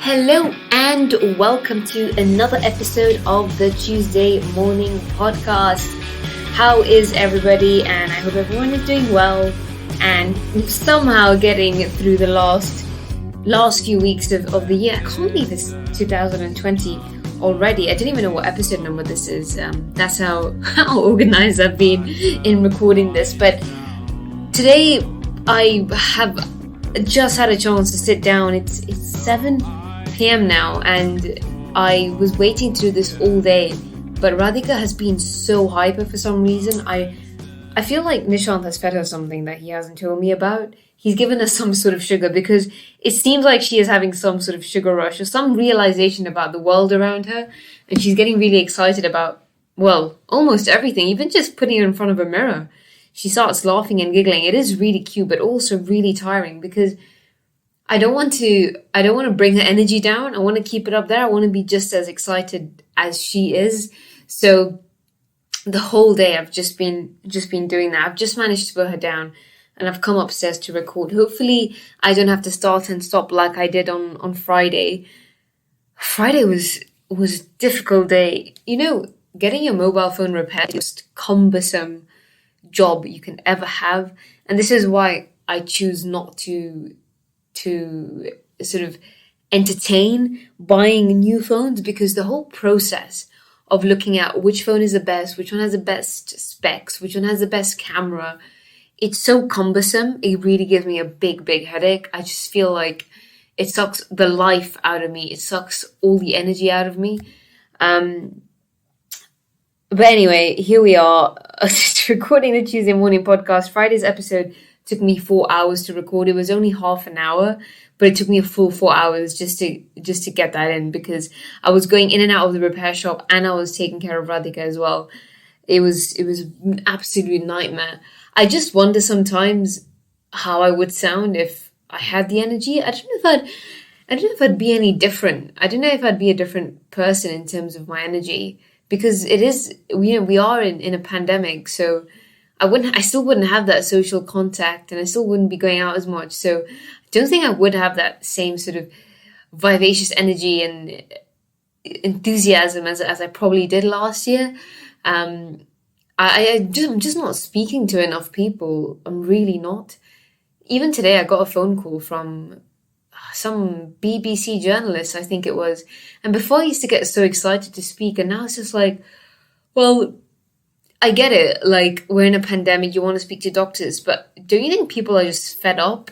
Hello and welcome to another episode of the Tuesday Morning Podcast. How is everybody? And I hope everyone is doing well and somehow getting through the last few weeks of the year. I can't believe it's 2020 already. I didn't even know what episode number this is. That's how organized I've been in recording this. But today I have just had a chance to sit down. It's 7 p.m. now, and I was waiting to do this all day, but Radhika has been so hyper for some reason. I feel like Nishant has fed her something that he hasn't told me about. He's given her some sort of sugar because it seems like she is having some sort of sugar rush or some realization about the world around her, and she's getting really excited about, well, almost everything, even just putting her in front of a mirror. She starts laughing and giggling. It is really cute, but also really tiring because I don't want to bring her energy down. I want to keep it up there. I want to be just as excited as she is. So the whole day I've just been doing that. I've just managed to put her down and I've come upstairs to record. Hopefully I don't have to start and stop like I did on Friday. Friday was a difficult day. You know, getting your mobile phone repaired is the most cumbersome job you can ever have. And this is why I choose not to sort of entertain buying new phones, because the whole process of looking at which phone is the best, which one has the best specs, which one has the best camera, it's so cumbersome. It really gives me a big headache. I just feel like it sucks the life out of me. It sucks all the energy out of me. But anyway, here we are recording the Tuesday Morning Podcast. Friday's episode took me 4 hours to record. It was only half an hour, but it took me a full 4 hours just to get that in, because I was going in and out of the repair shop and I was taking care of Radhika as well. It was an absolute nightmare. I just wonder sometimes how I would sound if I had the energy. I don't know if I'd be any different. I don't know if I'd be a different person in terms of my energy, because it is, you know, we are in a pandemic, so I still wouldn't have that social contact and I still wouldn't be going out as much. So I don't think I would have that same sort of vivacious energy and enthusiasm as I probably did last year. I'm just not speaking to enough people. I'm really not. Even today, I got a phone call from some BBC journalist, I think it was. And before I used to get so excited to speak, and now it's just like, well, I get it, like, we're in a pandemic, you want to speak to doctors, but don't you think people are just fed up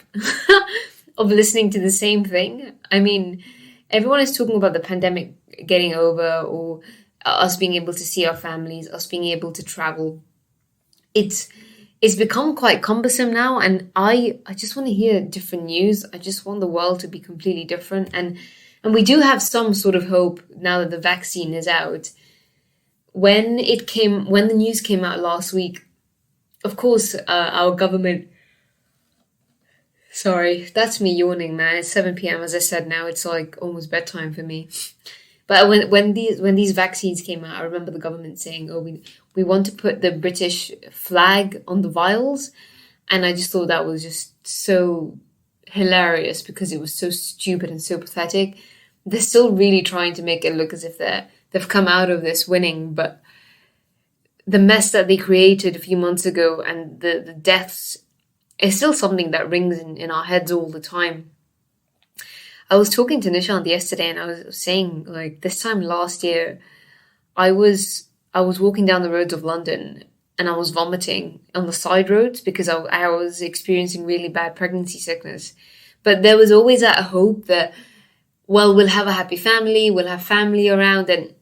of listening to the same thing? I mean, everyone is talking about the pandemic getting over, or us being able to see our families, us being able to travel. It's become quite cumbersome now, and I just want to hear different news. I just want the world to be completely different, and we do have some sort of hope now that the vaccine is out. When the news came out last week, of course, our government, sorry, that's me yawning, man. It's 7 p.m. As I said, now it's like almost bedtime for me. But when these vaccines came out, I remember the government saying, oh, we want to put the British flag on the vials. And I just thought that was just so hilarious, because it was so stupid and so pathetic. They're still really trying to make it look as if they've come out of this winning, but the mess that they created a few months ago and the deaths is still something that rings in our heads all the time. I was talking to Nishant yesterday and I was saying, like, this time last year, I was walking down the roads of London and I was vomiting on the side roads because I was experiencing really bad pregnancy sickness. But there was always that hope that, well, we'll have a happy family, we'll have family around, and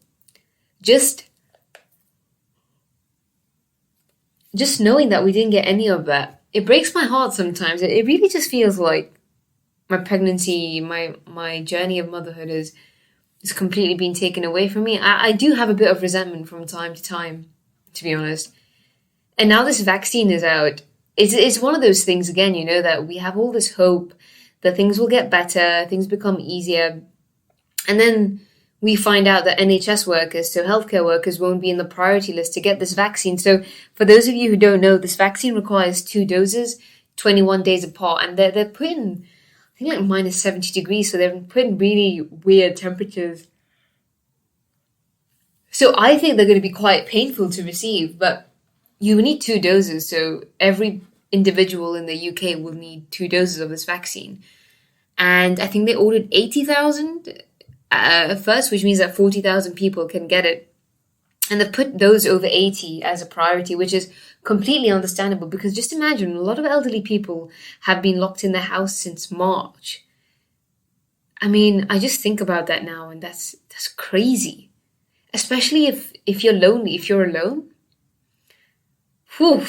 just knowing that we didn't get any of that, it breaks my heart sometimes. It really just feels like my pregnancy, my journey of motherhood has completely been taken away from me. I do have a bit of resentment from time to time, to be honest. And now this vaccine is out. It's one of those things, again, you know, that we have all this hope that things will get better, things become easier. And then we find out that NHS workers, so healthcare workers, won't be in the priority list to get this vaccine. So for those of you who don't know, this vaccine requires 2 doses, 21 days apart. And they're putting, I think like minus 70 degrees. So they're putting really weird temperatures. So I think they're going to be quite painful to receive, but you need 2 doses. So every individual in the UK will need 2 doses of this vaccine. And I think they ordered 80,000 first, which means that 40,000 people can get it. And they've put those over 80 as a priority, which is completely understandable because just imagine a lot of elderly people have been locked in their house since March. I mean, I just think about that now and that's crazy. Especially if you're lonely, if you're alone. Whew.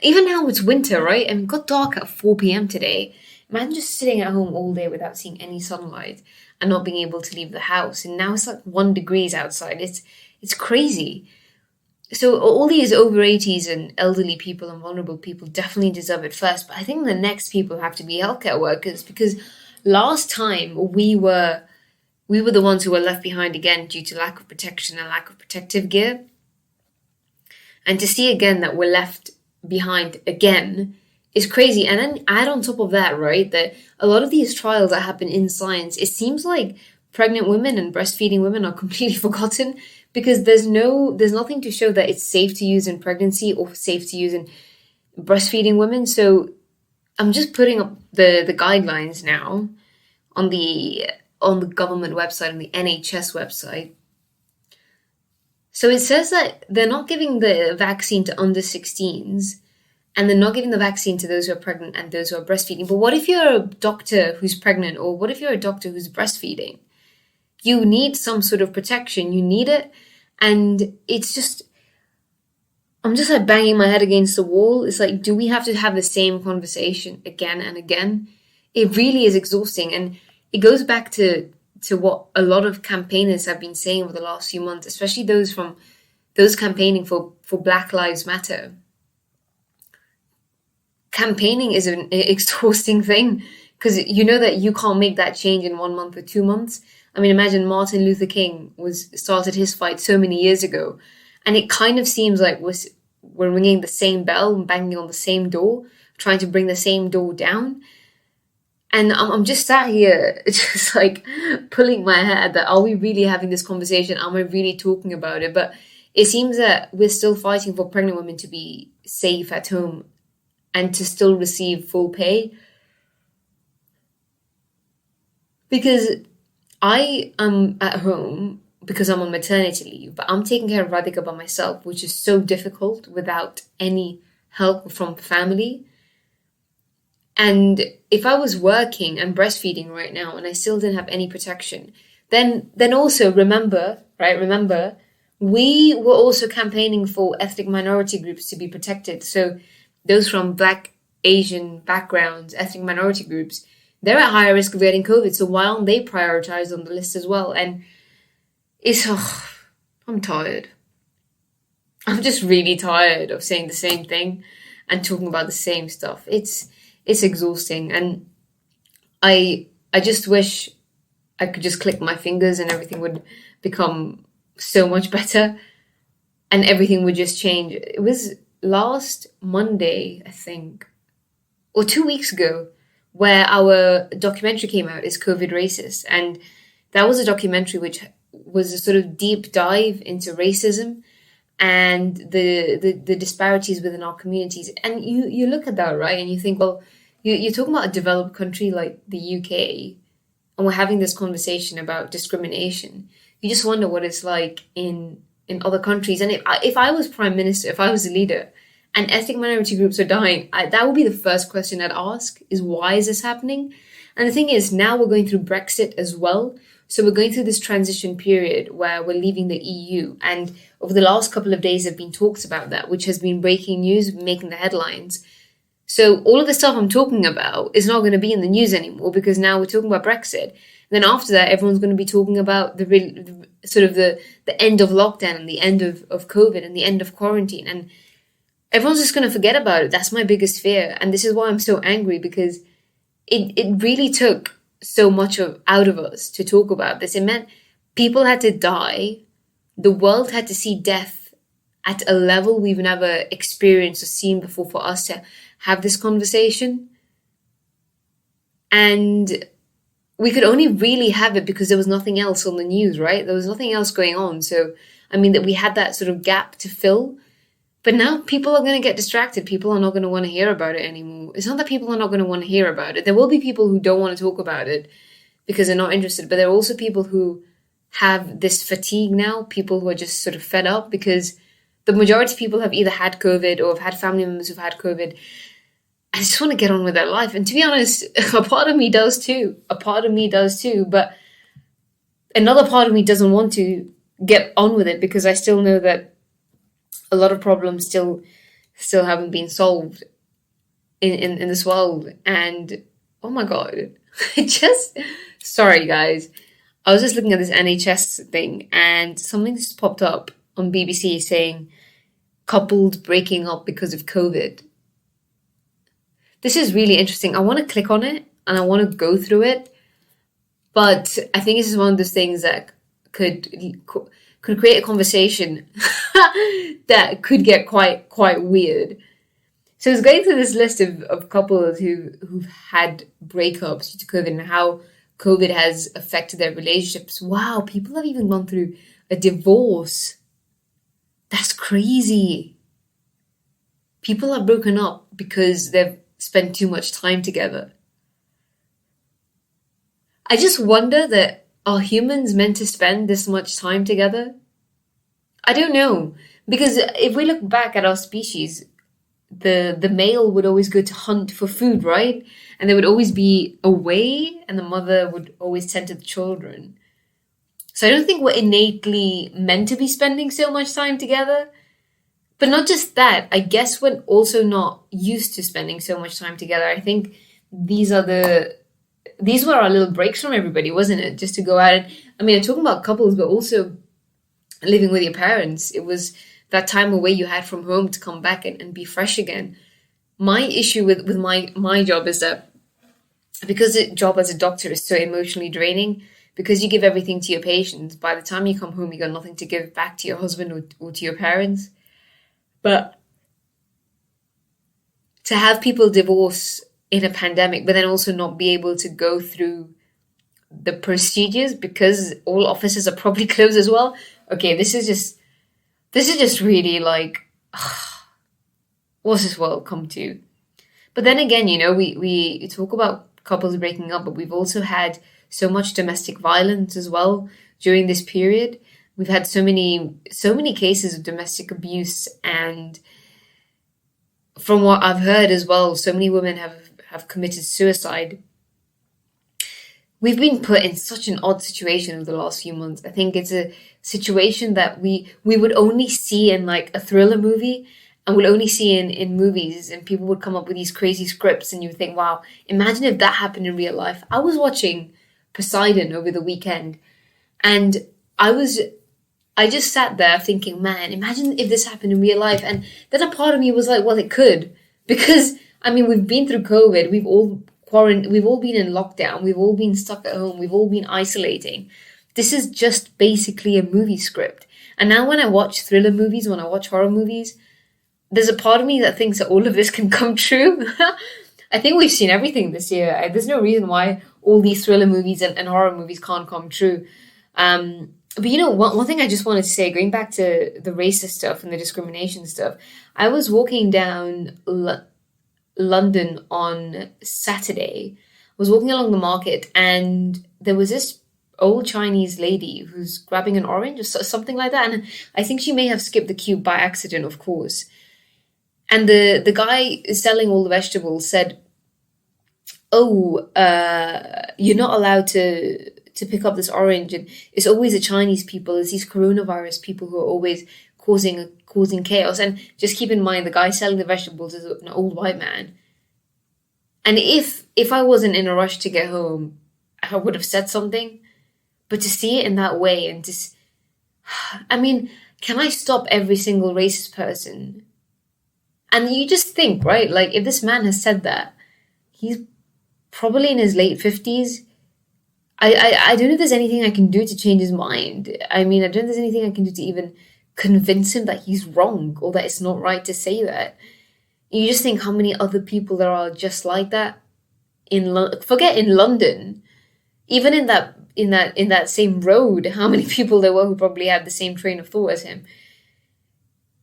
Even now it's winter, right? And it got dark at 4 p.m. today. Imagine just sitting at home all day without seeing any sunlight and not being able to leave the house. And now it's like 1 degrees outside. It's crazy. So all these over 80s and elderly people and vulnerable people definitely deserve it first. But I think the next people have to be healthcare workers because last time we were the ones who were left behind again due to lack of protection and lack of protective gear. And to see again that we're left behind again is crazy. And then add on top of that, right, that a lot of these trials that happen in science, it seems like pregnant women and breastfeeding women are completely forgotten because there's nothing to show that it's safe to use in pregnancy or safe to use in breastfeeding women. So I'm just putting up the guidelines now on the government website, on the NHS website. So it says that they're not giving the vaccine to under 16s and they're not giving the vaccine to those who are pregnant and those who are breastfeeding. But what if you're a doctor who's pregnant or what if you're a doctor who's breastfeeding? You need some sort of protection. You need it. And it's just, I'm just like banging my head against the wall. It's like, do we have to have the same conversation again and again? It really is exhausting. And it goes back to what a lot of campaigners have been saying over the last few months, especially those campaigning for Black Lives Matter. Campaigning is an exhausting thing because you know that you can't make that change in 1 month or 2 months. I mean, imagine Martin Luther King started his fight so many years ago, and it kind of seems like we're ringing the same bell and banging on the same door, trying to bring the same door down. And I'm just sat here, just like pulling my hair that are we really having this conversation? Am I really talking about it? But it seems that we're still fighting for pregnant women to be safe at home and to still receive full pay. Because I am at home because I'm on maternity leave, but I'm taking care of Radhika by myself, which is so difficult without any help from family. And if I was working and breastfeeding right now and I still didn't have any protection, then also remember, we were also campaigning for ethnic minority groups to be protected. So those from Black, Asian backgrounds, ethnic minority groups, they're at higher risk of getting COVID. So why aren't they prioritized on the list as well? And I'm tired. I'm just really tired of saying the same thing and talking about the same stuff. It's exhausting, and I just wish I could just click my fingers and everything would become so much better and everything would just change. It was last Monday, I think, or 2 weeks ago, where our documentary came out, Is COVID Racist? And that was a documentary which was a sort of deep dive into racism and the disparities within our communities. And you look at that, right? And you think, well, you're talking about a developed country like the UK, and we're having this conversation about discrimination. You just wonder what it's like in other countries. And if I was prime minister, if I was a leader, and ethnic minority groups are dying, that would be the first question I'd ask, is why is this happening? And the thing is, now we're going through Brexit as well. So we're going through this transition period where we're leaving the EU. And over the last couple of days, there have been talks about that, which has been breaking news, making the headlines. So all of the stuff I'm talking about is not going to be in the news anymore because now we're talking about Brexit. And then after that, everyone's going to be talking about the end of lockdown and the end of COVID and the end of quarantine. And everyone's just going to forget about it. That's my biggest fear. And this is why I'm so angry, because it really took so much out of us to talk about this. It meant people had to die. The world had to see death at a level we've never experienced or seen before for us to have this conversation. And we could only really have it because there was nothing else on the news, right? There was nothing else going on. So, I mean, that we had that sort of gap to fill. But now people are going to get distracted. People are not going to want to hear about it anymore. It's not that people are not going to want to hear about it. There will be people who don't want to talk about it because they're not interested. But there are also people who have this fatigue now, people who are just sort of fed up because the majority of people have either had COVID or have had family members who've had COVID. I just want to get on with their life. And to be honest, a part of me does too. A part of me does too. But another part of me doesn't want to get on with it because I still know that a lot of problems still haven't been solved in this world. And oh my God, sorry guys. I was just looking at this NHS thing and something just popped up on BBC saying couples breaking up because of COVID. This is really interesting. I want to click on it and I want to go through it. But I think this is one of those things that could create a conversation that could get quite weird. So it's going through this list of couples who've had breakups due to COVID and how COVID has affected their relationships. Wow, people have even gone through a divorce. That's crazy. People are broken up because they've spent too much time together. I just wonder that, are humans meant to spend this much time together? I don't know. Because if we look back at our species, the male would always go to hunt for food, right? And they would always be away and the mother would always tend to the children. So I don't think we're innately meant to be spending so much time together. But not just that, I guess we're also not used to spending so much time together. I think these were our little breaks from everybody, wasn't it? Just to go out and, I mean, I'm talking about couples, but also living with your parents. It was that time away you had from home to come back and be fresh again. My issue with my job is that because the job as a doctor is so emotionally draining, because you give everything to your patients, by the time you come home, you got nothing to give back to your husband or to your parents. But to have people divorce in a pandemic, but then also not be able to go through the procedures because all offices are probably closed as well. Okay, this is just really like, what's this world come to? But then again, you know, we talk about couples breaking up, but we've also had so much domestic violence as well during this period. We've had so many cases of domestic abuse, and from what I've heard as well, so many women have committed suicide. We've been put in such an odd situation over the last few months. I think it's a situation that we would only see in like a thriller movie, and we'll only see in movies, and people would come up with these crazy scripts and you would think, wow, imagine if that happened in real life. I was watching Poseidon over the weekend, and I just sat there thinking, man, imagine if this happened in real life. And then a part of me was like, well, it could. Because, I mean, we've been through COVID. We've all been in lockdown. We've all been stuck at home. We've all been isolating. This is just basically a movie script. And now when I watch thriller movies, when I watch horror movies, there's a part of me that thinks that all of this can come true. I think we've seen everything this year. There's no reason why all these thriller movies and horror movies can't come true. But you know, one thing I just wanted to say, going back to the racist stuff and the discrimination stuff, I was walking down London on Saturday. I was walking along the market and there was this old Chinese lady who's grabbing an orange or something like that. And I think she may have skipped the queue by accident, of course. And the guy selling all the vegetables said, oh, you're not allowed to pick up this orange, and it's always the Chinese people, it's these coronavirus people who are always causing chaos. And just keep in mind, the guy selling the vegetables is an old white man. And if I wasn't in a rush to get home, I would have said something. But to see it in that way, and just, I mean, can I stop every single racist person? And you just think, right, like if this man has said that, he's probably in his late 50s. I don't know if there's anything I can do to change his mind. I mean, I don't know if there's anything I can do to even convince him that he's wrong or that it's not right to say that. You just think how many other people there are just like that. forget in London, even in that same road, how many people there were who probably had the same train of thought as him.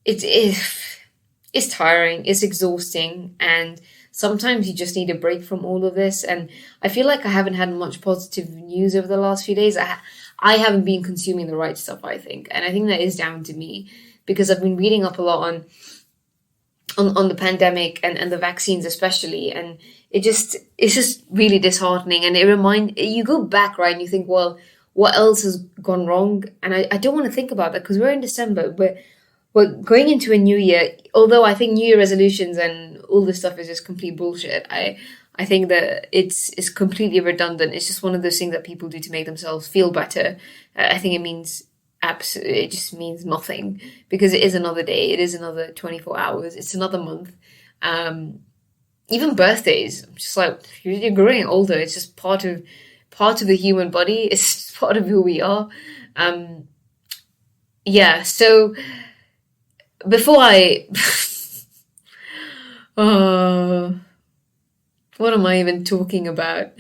It's tiring, it's exhausting, and sometimes you just need a break from all of this. And I feel like I haven't had much positive news over the last few days. I haven't been consuming the right stuff, I think, and I think that is down to me, because I've been reading up a lot on the pandemic and the vaccines especially, and it's just really disheartening. And you go back, right, and you think, well, what else has gone wrong? And I don't want to think about that, because we're in December, but we're going into a new year. Although I think New Year resolutions and all this stuff is just complete bullshit. I think that it's completely redundant. It's just one of those things that people do to make themselves feel better. I think it just means nothing, because it is another day. It is another 24 hours. It's another month. Even birthdays, I'm just like, you're growing older. It's just part of the human body. It's part of who we are. Yeah. So before I, what am I even talking about?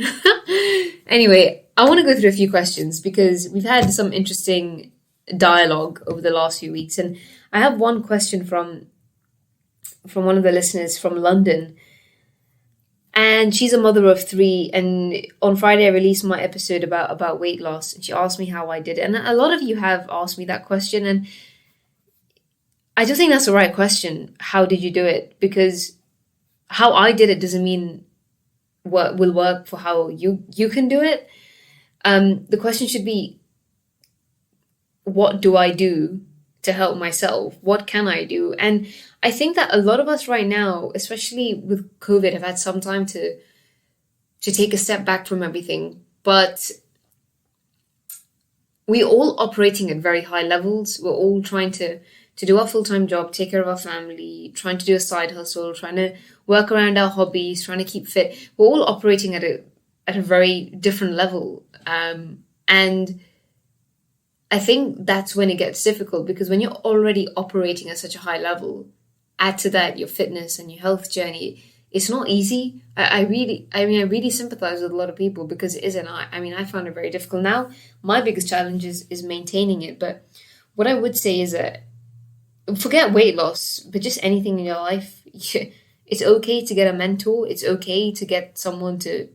Anyway, I want to go through a few questions, because we've had some interesting dialogue over the last few weeks, and I have one question from one of the listeners from London, and she's a mother of 3, and on Friday I released my episode about weight loss, and she asked me how I did it. And a lot of you have asked me that question, and I don't think that's the right question. How did you do it? Because how I did it doesn't mean what will work for how you can do it. The question should be, what do I do to help myself? What can I do? And I think that a lot of us right now, especially with COVID, have had some time to take a step back from everything. But we're all operating at very high levels. We're all trying to do our full-time job, take care of our family, trying to do a side hustle, trying to work around our hobbies, trying to keep fit. We're all operating at a very different level. And I think that's when it gets difficult, because when you're already operating at such a high level, add to that your fitness and your health journey, it's not easy. I really sympathize with a lot of people, because it isn't. I found it very difficult. Now, my biggest challenge is maintaining it. But what I would say is that, forget weight loss, but just anything in your life, it's okay to get a mentor. It's okay to get someone to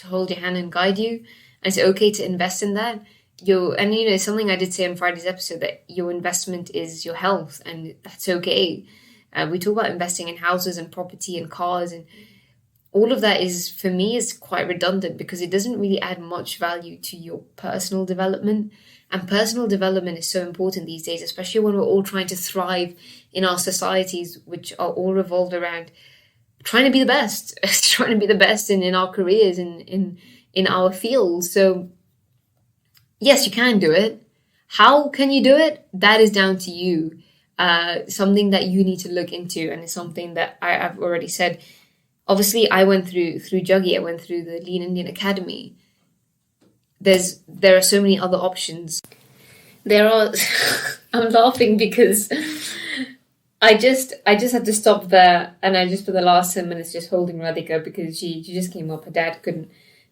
hold your hand and guide you. And it's okay to invest in that. It's something I did say on Friday's episode, that your investment is your health, and that's okay. We talk about investing in houses and property and cars, and all of that for me is quite redundant, because it doesn't really add much value to your personal development. And personal development is so important these days, especially when we're all trying to thrive in our societies, which are all revolved around trying to be the best, trying to be the best in our careers, in our fields. So yes, you can do it. How can you do it? That is down to you. Something that you need to look into, and it's something that I've already said. Obviously, I went through Juggy. I went through the Lean Indian Academy. There are so many other options. I'm laughing because I just had to stop there, and I just for the last 10 minutes just holding Radhika, because she just came up. Her dad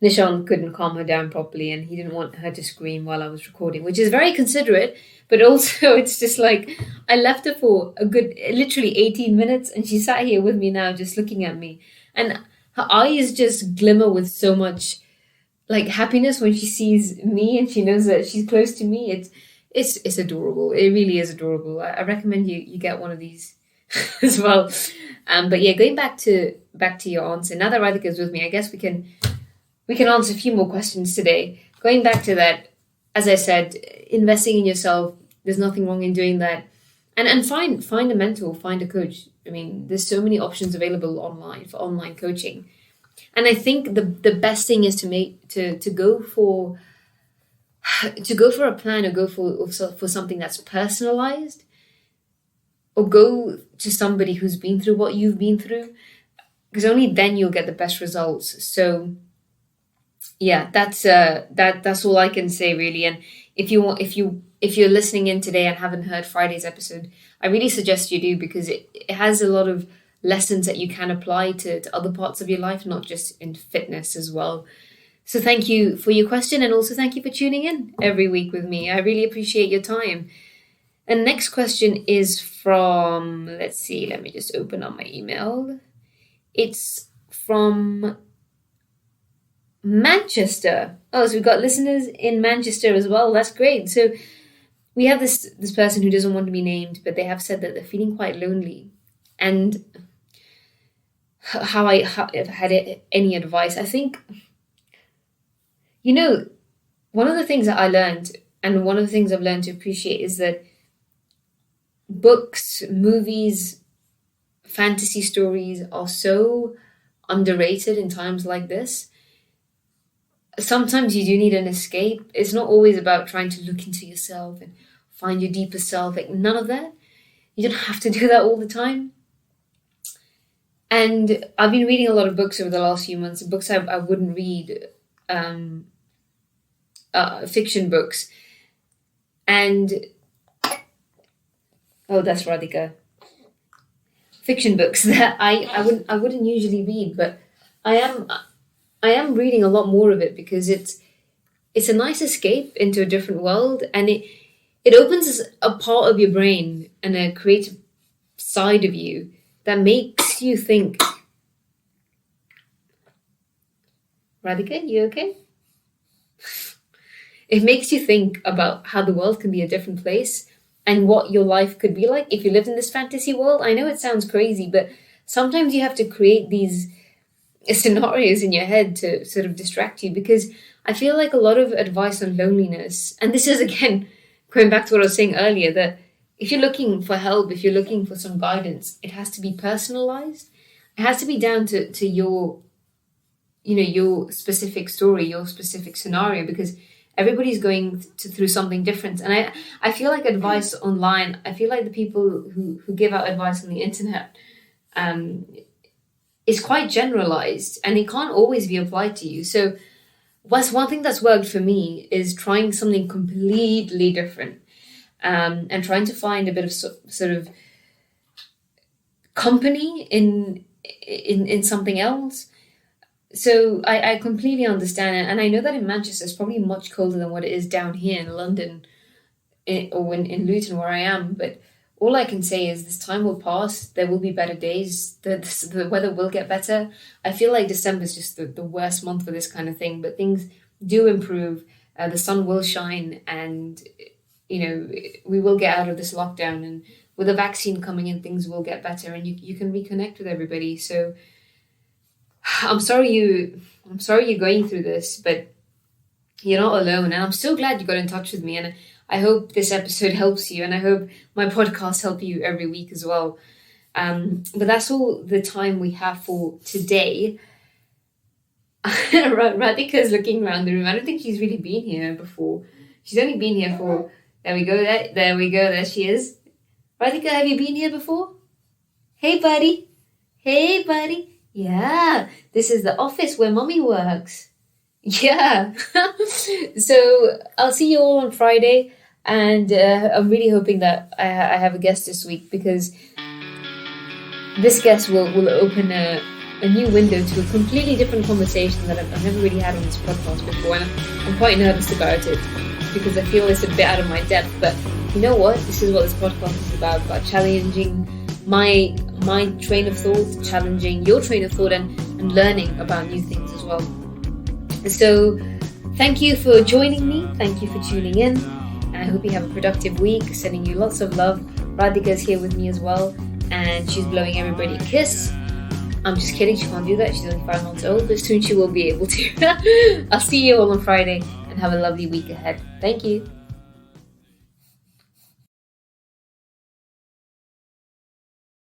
Nishan couldn't calm her down properly, and he didn't want her to scream while I was recording, which is very considerate, but also it's just like, I left her for a good, literally 18 minutes, and she sat here with me now just looking at me, and her eyes just glimmer with so much like happiness when she sees me and she knows that she's close to me. It's adorable. It really is adorable. I recommend you get one of these as well. But yeah, going back to your answer, now that Radhika is with me, I guess we can answer a few more questions today. Going back to that, as I said, investing in yourself, there's nothing wrong in doing that. And find a mentor, find a coach. I mean, there's so many options available online for online coaching. And I think the best thing is to go for a plan, or go for something that's personalized, or go to somebody who's been through what you've been through, because only then you'll get the best results. So yeah, that's all I can say really. And if you're listening in today and haven't heard Friday's episode, I really suggest you do, because it has a lot of lessons that you can apply to other parts of your life, not just in fitness as well. So thank you for your question, and also thank you for tuning in every week with me. I really appreciate your time. And next question is from, let's see, let me just open up my email. It's from Manchester. Oh, so we've got listeners in Manchester as well. That's great. So we have this person who doesn't want to be named, but they have said that they're feeling quite lonely. And how if I had any advice, I think, one of the things that I learned, and one of the things I've learned to appreciate, is that books, movies, fantasy stories are so underrated in times like this. Sometimes you do need an escape. It's not always about trying to look into yourself and find your deeper self. Like, none of that. You don't have to do that all the time. And I've been reading a lot of books over the last few months, books I wouldn't read, fiction books. And oh, that's Radhika. Fiction books that I wouldn't usually read, but I am reading a lot more of it because it's a nice escape into a different world, and it opens a part of your brain and a creative side of you that makes you think. Radhika, you okay? It makes you think about how the world can be a different place and what your life could be like if you lived in this fantasy world. I know it sounds crazy, but sometimes you have to create these scenarios in your head to sort of distract you, because I feel like a lot of advice on loneliness, and this is again going back to what I was saying earlier, that if you're looking for help, if you're looking for some guidance, it has to be personalized. It has to be down to your, your specific story, your specific scenario, because everybody's going through something different. And I feel like advice online, I feel like the people who give out advice on the internet is quite generalized, and it can't always be applied to you. So what's one thing that's worked for me is trying something completely different, and trying to find a bit of sort of company in something else. So I completely understand it. And I know that in Manchester it's probably much colder than what it is down here in London or in Luton where I am. But all I can say is this time will pass. There will be better days. The weather will get better. I feel like December is just the worst month for this kind of thing. But things do improve. The sun will shine, and, we will get out of this lockdown. And with a vaccine coming in, things will get better, and you can reconnect with everybody. So I'm sorry you're going through this, but you're not alone. And I'm so glad you got in touch with me. And I hope this episode helps you. And I hope my podcasts help you every week as well. But that's all the time we have for today. Radhika's looking around the room. I don't think she's really been here before. She's only been here for... There we go. There she is. Radhika, have you been here before? Hey, buddy. Yeah, this is the office where Mummy works. Yeah. So I'll see you all on Friday, and I'm really hoping that I have a guest this week, because this guest will open a new window to a completely different conversation that I've never really had on this podcast before, and I'm quite nervous about it because I feel it's a bit out of my depth. But you know what? This is what this podcast is about challenging my train of thought, challenging your train of thought, and learning about new things as well. So thank you for joining me. Thank you for tuning in. And I hope you have a productive week. Sending you lots of love. Radhika's here with me as well, and she's blowing everybody a kiss. I'm just kidding. She can't do that. She's only 5 months old, but soon she will be able to. I'll see you all on Friday, and have a lovely week ahead. Thank you.